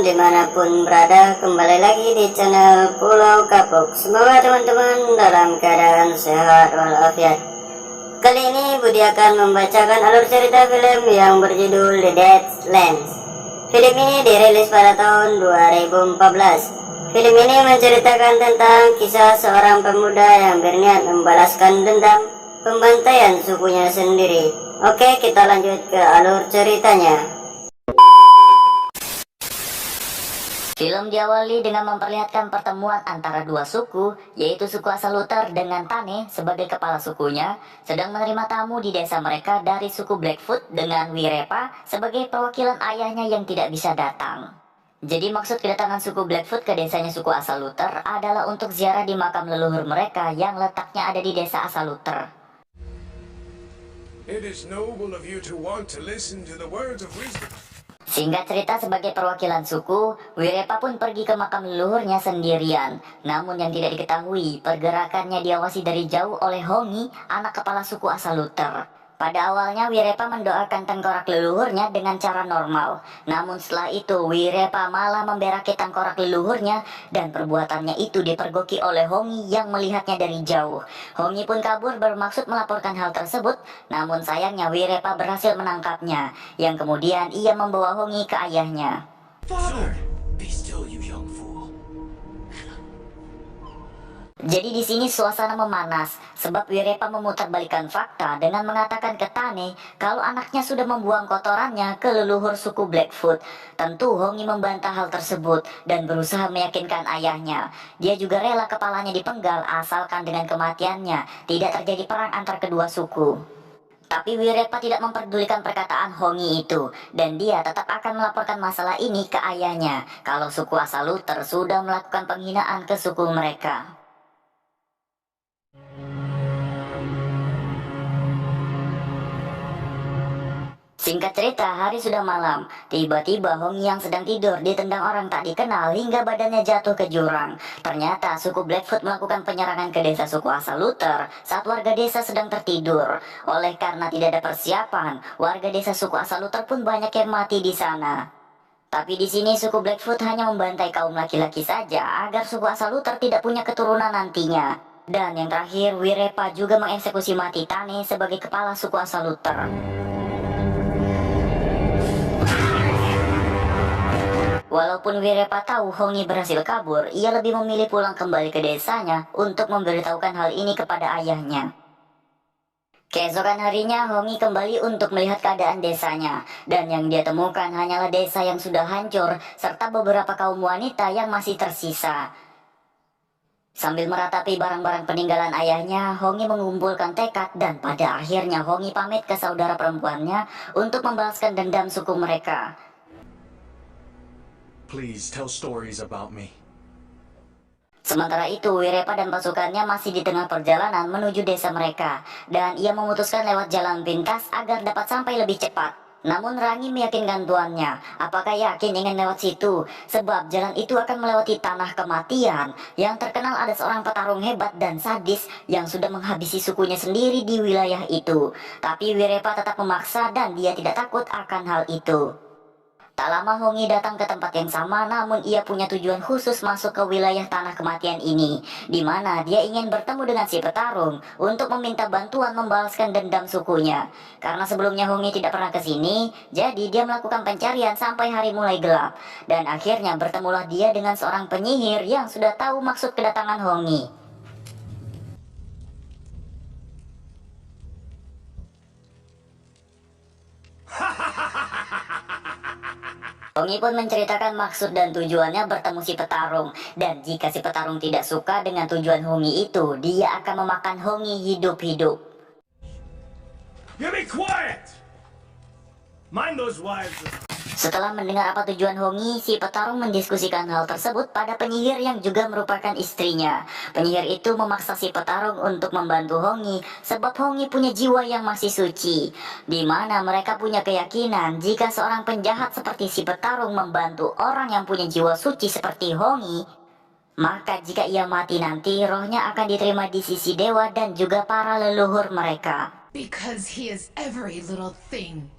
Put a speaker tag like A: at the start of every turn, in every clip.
A: dimanapun berada, kembali lagi di channel Pulau Kapuk. Semoga teman-teman dalam keadaan sehat walafiat. Kali ini Budi akan membacakan alur cerita film yang berjudul The Deadlands. Film ini dirilis pada tahun 2014. Film ini menceritakan tentang kisah seorang pemuda yang berniat membalaskan dendam pembantaian sukunya sendiri. Oke, kita lanjut ke alur ceritanya.
B: Film diawali dengan memperlihatkan pertemuan antara dua suku, yaitu suku asal Luther dengan Tane sebagai kepala sukunya, sedang menerima tamu di desa mereka dari suku Blackfoot dengan Wirepa sebagai perwakilan ayahnya yang tidak bisa datang. Jadi maksud kedatangan suku Blackfoot ke desanya suku asal Luther adalah untuk ziarah di makam leluhur mereka yang letaknya ada di desa asal Luther.
C: It is noble of you to want to listen to the words of wisdom.
B: Singkat cerita, sebagai perwakilan suku, Wirepa pun pergi ke makam leluhurnya sendirian. Namun yang tidak diketahui, pergerakannya diawasi dari jauh oleh Hongi, anak kepala suku asal Luther. Pada awalnya Wirepa mendoakan tengkorak leluhurnya dengan cara normal. Namun setelah itu Wirepa malah memberaki tengkorak leluhurnya dan perbuatannya itu dipergoki oleh Hongi yang melihatnya dari jauh. Hongi pun kabur bermaksud melaporkan hal tersebut, namun sayangnya Wirepa berhasil menangkapnya, yang kemudian ia membawa Hongi ke ayahnya.
C: Father, be still, you young fool.
B: Jadi di sini suasana memanas sebab Wirepa memutarbalikkan fakta dengan mengatakan ke Tane kalau anaknya sudah membuang kotorannya ke leluhur suku Blackfoot. Tentu Hongi membantah hal tersebut dan berusaha meyakinkan ayahnya. Dia juga rela kepalanya dipenggal asalkan dengan kematiannya tidak terjadi perang antar kedua suku. Tapi Wirepa tidak memperdulikan perkataan Hongi itu, dan dia tetap akan melaporkan masalah ini ke ayahnya kalau suku asal Luther sudah melakukan penghinaan ke suku mereka. Singkat cerita, hari sudah malam. Tiba-tiba Hongi yang sedang tidur ditendang orang tak dikenal hingga badannya jatuh ke jurang. Ternyata suku Blackfoot melakukan penyerangan ke desa suku asal Luther saat warga desa sedang tertidur. Oleh karena tidak ada persiapan, warga desa suku asal Luther pun banyak yang mati di sana. Tapi di sini suku Blackfoot hanya membantai kaum laki-laki saja agar suku asal Luther tidak punya keturunan nantinya. Dan yang terakhir, Wirepa juga mengeksekusi mati Tane sebagai kepala suku asal Luther. Walaupun Wirepa tahu Hongi berhasil kabur, ia lebih memilih pulang kembali ke desanya untuk memberitahukan hal ini kepada ayahnya. Keesokan harinya, Hongi kembali untuk melihat keadaan desanya, dan yang dia temukan hanyalah desa yang sudah hancur, serta beberapa kaum wanita yang masih tersisa. Sambil meratapi barang-barang peninggalan ayahnya, Hongi mengumpulkan tekad dan pada akhirnya Hongi pamit ke saudara perempuannya untuk membalaskan dendam suku mereka.
C: Please tell stories about me.
B: Sementara itu, Wirepa dan pasukannya masih di tengah perjalanan menuju desa mereka, dan ia memutuskan lewat jalan pintas agar dapat sampai lebih cepat. Namun Rangi meyakinkan tuannya, apakah yakin ingin lewat situ, sebab jalan itu akan melewati tanah kematian, yang terkenal ada seorang petarung hebat dan sadis yang sudah menghabisi sukunya sendiri di wilayah itu. Tapi Wirepa tetap memaksa dan dia tidak takut akan hal itu. Tak lama Hongi datang ke tempat yang sama, namun ia punya tujuan khusus masuk ke wilayah tanah kematian ini, di mana dia ingin bertemu dengan si petarung untuk meminta bantuan membalaskan dendam sukunya. Karena sebelumnya Hongi tidak pernah ke sini, jadi dia melakukan pencarian sampai hari mulai gelap. Dan akhirnya bertemulah dia dengan seorang penyihir yang sudah tahu maksud kedatangan Hongi. Hongi pun menceritakan maksud dan tujuannya bertemu si petarung, dan jika si petarung tidak suka dengan tujuan Hongi itu, dia akan memakan Hongi hidup-hidup.
C: You be quiet! Mind those wives.
B: Setelah mendengar apa tujuan Hongi, si petarung mendiskusikan hal tersebut pada penyihir yang juga merupakan istrinya. Penyihir itu memaksa si petarung untuk membantu Hongi, sebab Hongi punya jiwa yang masih suci, di mana mereka punya keyakinan jika seorang penjahat seperti si petarung membantu orang yang punya jiwa suci seperti Hongi, maka jika ia mati nanti, rohnya akan diterima di sisi dewa dan juga para leluhur mereka.
D: Because he is every little thing.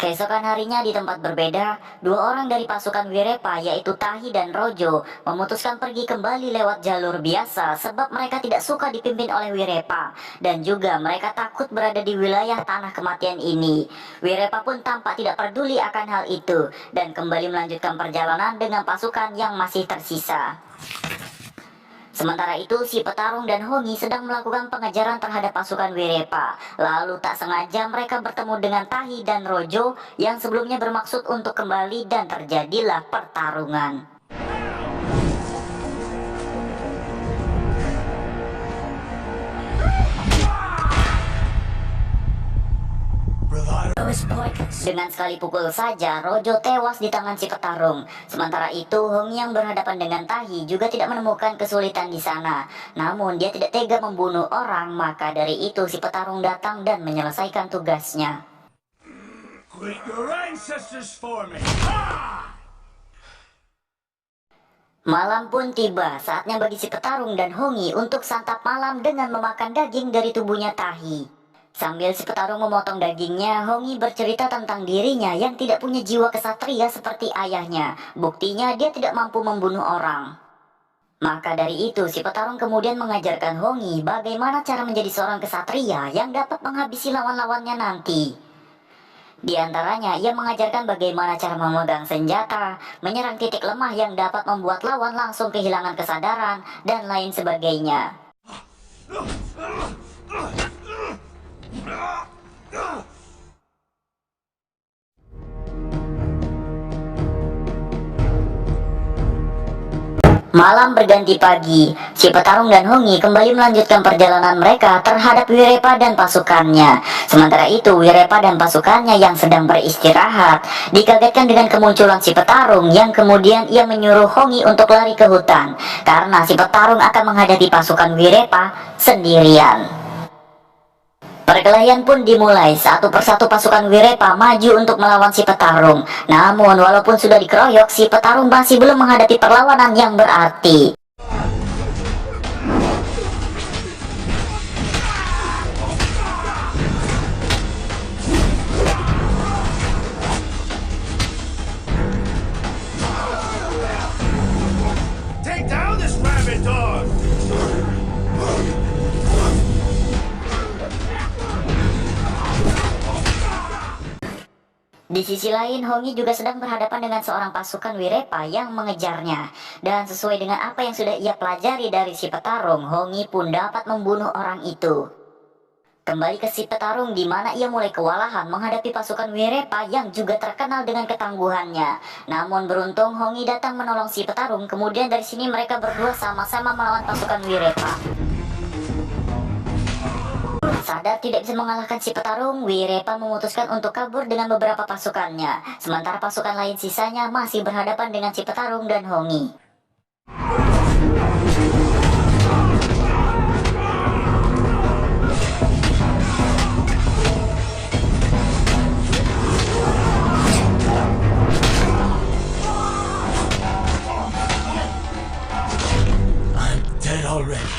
B: Keesokan harinya di tempat berbeda, dua orang dari pasukan Wirepa yaitu Tahi dan Rojo memutuskan pergi kembali lewat jalur biasa sebab mereka tidak suka dipimpin oleh Wirepa dan juga mereka takut berada di wilayah tanah kematian ini. Wirepa pun tampak tidak peduli akan hal itu dan kembali melanjutkan perjalanan dengan pasukan yang masih tersisa. Sementara itu, si petarung dan Hongi sedang melakukan pengejaran terhadap pasukan Wirepa. Lalu tak sengaja mereka bertemu dengan Tahi dan Rojo yang sebelumnya bermaksud untuk kembali dan terjadilah pertarungan. Dengan sekali pukul saja, Rojo tewas di tangan si petarung. Sementara itu, Hongi yang berhadapan dengan Tahi juga tidak menemukan kesulitan di sana. Namun, dia tidak tega membunuh orang, maka dari itu si petarung datang dan menyelesaikan tugasnya.
C: Greet your ancestors for me.
B: Malam pun tiba, saatnya bagi si petarung dan Hongi untuk santap malam dengan memakan daging dari tubuhnya Tahi. Sambil si petarung memotong dagingnya, Hongi bercerita tentang dirinya yang tidak punya jiwa kesatria seperti ayahnya. Buktinya dia tidak mampu membunuh orang. Maka dari itu si petarung kemudian mengajarkan Hongi bagaimana cara menjadi seorang kesatria yang dapat menghabisi lawan-lawannya nanti. Di antaranya ia mengajarkan bagaimana cara memegang senjata, menyerang titik lemah yang dapat membuat lawan langsung kehilangan kesadaran, dan lain sebagainya. Malam berganti pagi, si petarung dan Hongi kembali melanjutkan perjalanan mereka terhadap Wirepa dan pasukannya. Sementara itu, Wirepa dan pasukannya yang sedang beristirahat dikagetkan dengan kemunculan si petarung yang kemudian ia menyuruh Hongi untuk lari ke hutan karena si petarung akan menghadapi pasukan Wirepa sendirian. Perkelahian pun dimulai, satu persatu pasukan Wirepa maju untuk melawan si petarung. Namun walaupun sudah dikeroyok, si petarung masih belum menghadapi perlawanan yang berarti.
C: Take down this rabid dog.
B: Di sisi lain, Hongi juga sedang berhadapan dengan seorang pasukan Wirepa yang mengejarnya. Dan sesuai dengan apa yang sudah ia pelajari dari si petarung, Hongi pun dapat membunuh orang itu. Kembali ke si petarung di mana ia mulai kewalahan menghadapi pasukan Wirepa yang juga terkenal dengan ketangguhannya. Namun beruntung Hongi datang menolong si petarung, kemudian dari sini mereka berdua sama-sama melawan pasukan Wirepa. Sadar tidak bisa mengalahkan si petarung, Wirepa memutuskan untuk kabur dengan beberapa pasukannya. Sementara pasukan lain sisanya masih berhadapan dengan si petarung dan Hongi.
C: I'm dead already.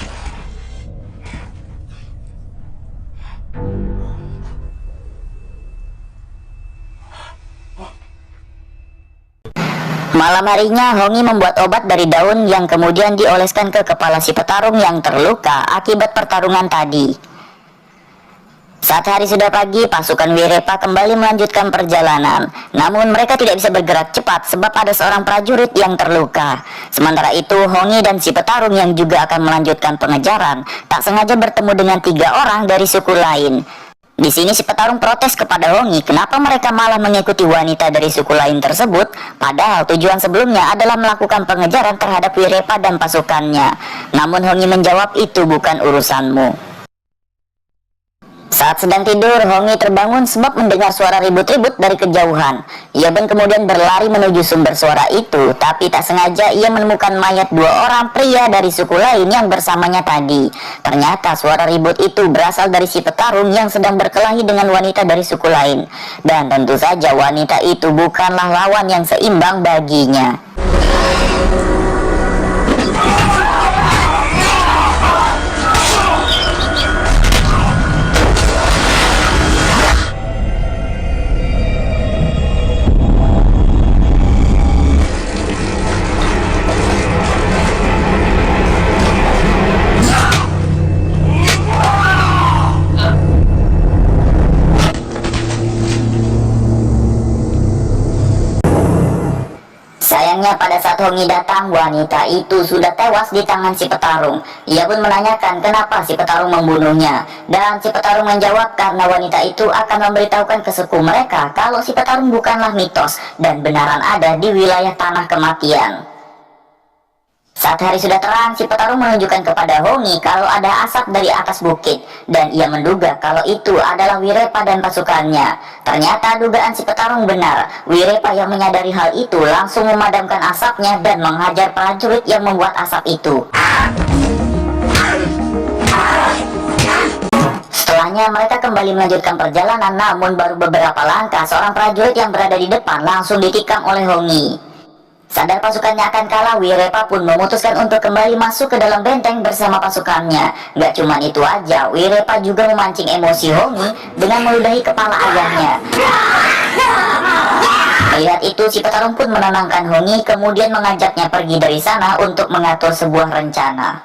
B: Malam harinya, Hongi membuat obat dari daun yang kemudian dioleskan ke kepala si petarung yang terluka akibat pertarungan tadi. Saat hari sudah pagi, pasukan Wirepa kembali melanjutkan perjalanan. Namun mereka tidak bisa bergerak cepat sebab ada seorang prajurit yang terluka. Sementara itu, Hongi dan si petarung yang juga akan melanjutkan pengejaran tak sengaja bertemu dengan 3 orang dari suku lain. Di sini si petarung protes kepada Hongi kenapa mereka malah mengikuti wanita dari suku lain tersebut, padahal tujuan sebelumnya adalah melakukan pengejaran terhadap Wirepa dan pasukannya. Namun Hongi menjawab, itu bukan urusanmu. Saat sedang tidur, Hongi terbangun sebab mendengar suara ribut-ribut dari kejauhan. Ia pun kemudian berlari menuju sumber suara itu, tapi tak sengaja ia menemukan mayat 2 orang pria dari suku lain yang bersamanya tadi. Ternyata suara ribut itu berasal dari si petarung yang sedang berkelahi dengan wanita dari suku lain. Dan tentu saja wanita itu bukanlah lawan yang seimbang baginya. Sayangnya pada saat Hongi datang, wanita itu sudah tewas di tangan si petarung. Ia pun menanyakan kenapa si petarung membunuhnya. Dan si petarung menjawab karena wanita itu akan memberitahukan ke suku mereka kalau si petarung bukanlah mitos dan benaran ada di wilayah tanah kematian. Saat hari sudah terang, si petarung menunjukkan kepada Hongi kalau ada asap dari atas bukit, dan ia menduga kalau itu adalah Wirepa dan pasukannya. Ternyata dugaan si petarung benar. Wirepa yang menyadari hal itu langsung memadamkan asapnya dan menghajar prajurit yang membuat asap itu. Setelahnya mereka kembali melanjutkan perjalanan, namun baru beberapa langkah seorang prajurit yang berada di depan langsung ditikam oleh Hongi. Sadar pasukannya akan kalah, Wirepa pun memutuskan untuk kembali masuk ke dalam benteng bersama pasukannya. Gak cuma itu aja, Wirepa juga memancing emosi Hongi dengan meludahi kepala ayahnya. Melihat itu, si petarung pun menenangkan Hongi, kemudian mengajaknya pergi dari sana untuk mengatur sebuah rencana.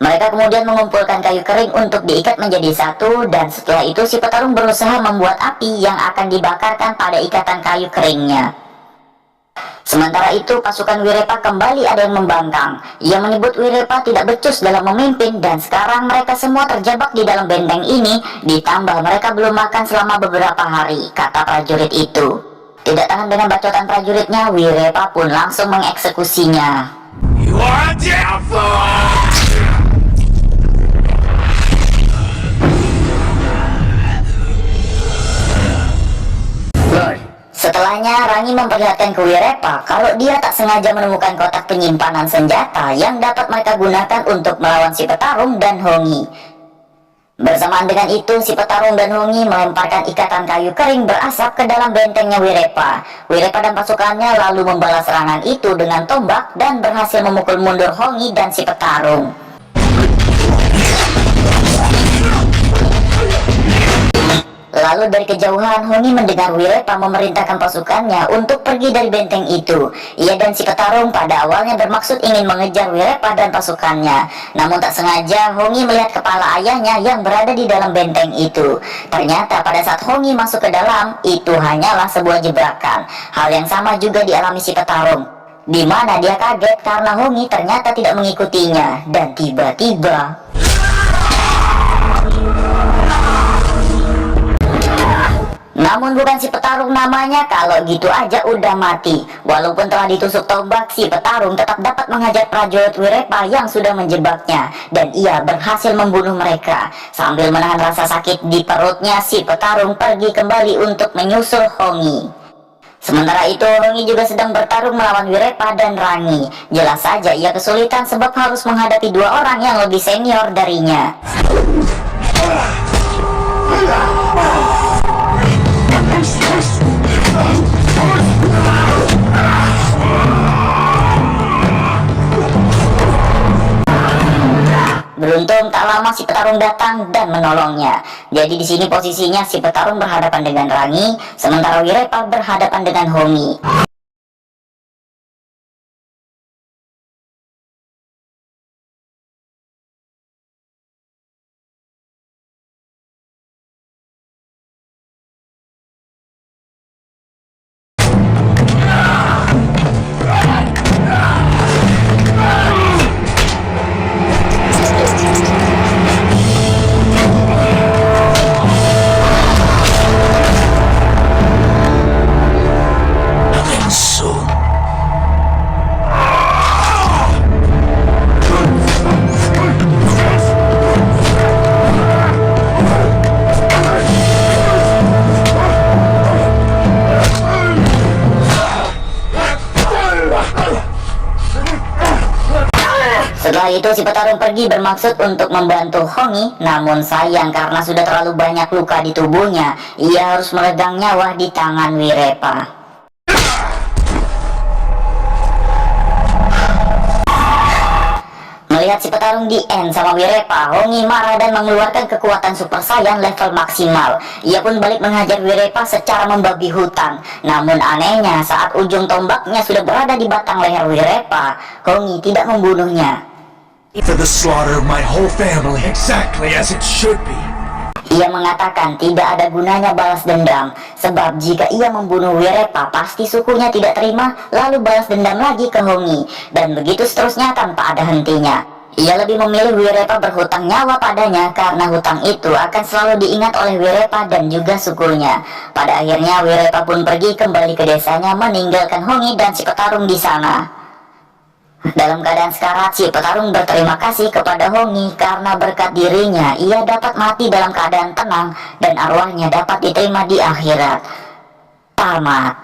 B: Mereka kemudian mengumpulkan kayu kering untuk diikat menjadi satu, dan setelah itu si petarung berusaha membuat api yang akan dibakarkan pada ikatan kayu keringnya. Sementara itu pasukan Wirepa kembali ada yang membangkang. Ia menyebut Wirepa tidak becus dalam memimpin, dan sekarang mereka semua terjebak di dalam benteng ini, ditambah mereka belum makan selama beberapa hari, kata prajurit itu. Tidak tahan dengan bacotan prajuritnya, Wirepa pun langsung mengeksekusinya.
C: You are a devil!
B: Setelahnya, Rangi memperlihatkan ke Wirepa kalau dia tak sengaja menemukan kotak penyimpanan senjata yang dapat mereka gunakan untuk melawan si petarung dan Hongi. Bersamaan dengan itu, si petarung dan Hongi melemparkan ikatan kayu kering berasap ke dalam bentengnya Wirepa. Wirepa dan pasukannya lalu membalas serangan itu dengan tombak dan berhasil memukul mundur Hongi dan si petarung. Lalu dari kejauhan, Hongi mendengar Wirepa memerintahkan pasukannya untuk pergi dari benteng itu. Ia dan si petarung pada awalnya bermaksud ingin mengejar Wirepa dan pasukannya. Namun tak sengaja, Hongi melihat kepala ayahnya yang berada di dalam benteng itu. Ternyata pada saat Hongi masuk ke dalam, itu hanyalah sebuah jebakan. Hal yang sama juga dialami si petarung, di mana dia kaget karena Hongi ternyata tidak mengikutinya. Dan tiba-tiba namun bukan si petarung namanya, kalau gitu aja udah mati. Walaupun telah ditusuk tombak, si petarung tetap dapat menghajar prajurit Wirepa yang sudah menjebaknya, dan ia berhasil membunuh mereka. Sambil menahan rasa sakit di perutnya, si petarung pergi kembali untuk menyusul Hongi. Sementara itu, Hongi juga sedang bertarung melawan Wirepa dan Rangi. Jelas saja ia kesulitan sebab harus menghadapi dua orang yang lebih senior darinya. Beruntung tak lama si petarung datang dan menolongnya. Jadi di sini posisinya si petarung berhadapan dengan Rangi, sementara Wirepa berhadapan dengan Hongi. Setelah itu si petarung pergi bermaksud untuk membantu Hongi, namun sayang karena sudah terlalu banyak luka di tubuhnya, ia harus meregang nyawa di tangan Wirepa. Melihat si petarung di end sama Wirepa, Hongi marah dan mengeluarkan kekuatan Super Saiyan level maksimal. Ia pun balik menghajar Wirepa secara membabi hutan. Namun anehnya, saat ujung tombaknya sudah berada di batang leher Wirepa, Hongi tidak membunuhnya.
C: For the slaughter of my whole family, exactly as it should be.
B: Ia mengatakan tidak ada gunanya balas dendam, sebab jika ia membunuh Wirepa pasti sukunya tidak terima, lalu balas dendam lagi ke Hongi, dan begitu seterusnya tanpa ada hentinya. Ia lebih memilih Wirepa berhutang nyawa padanya karena hutang itu akan selalu diingat oleh Wirepa dan juga sukunya. Pada akhirnya Wirepa pun pergi kembali ke desanya meninggalkan Hongi dan si petarung di sana. Dalam keadaan sekarat, si petarung berterima kasih kepada Hongi karena berkat dirinya ia dapat mati dalam keadaan tenang dan arwahnya dapat diterima di akhirat. Tamat.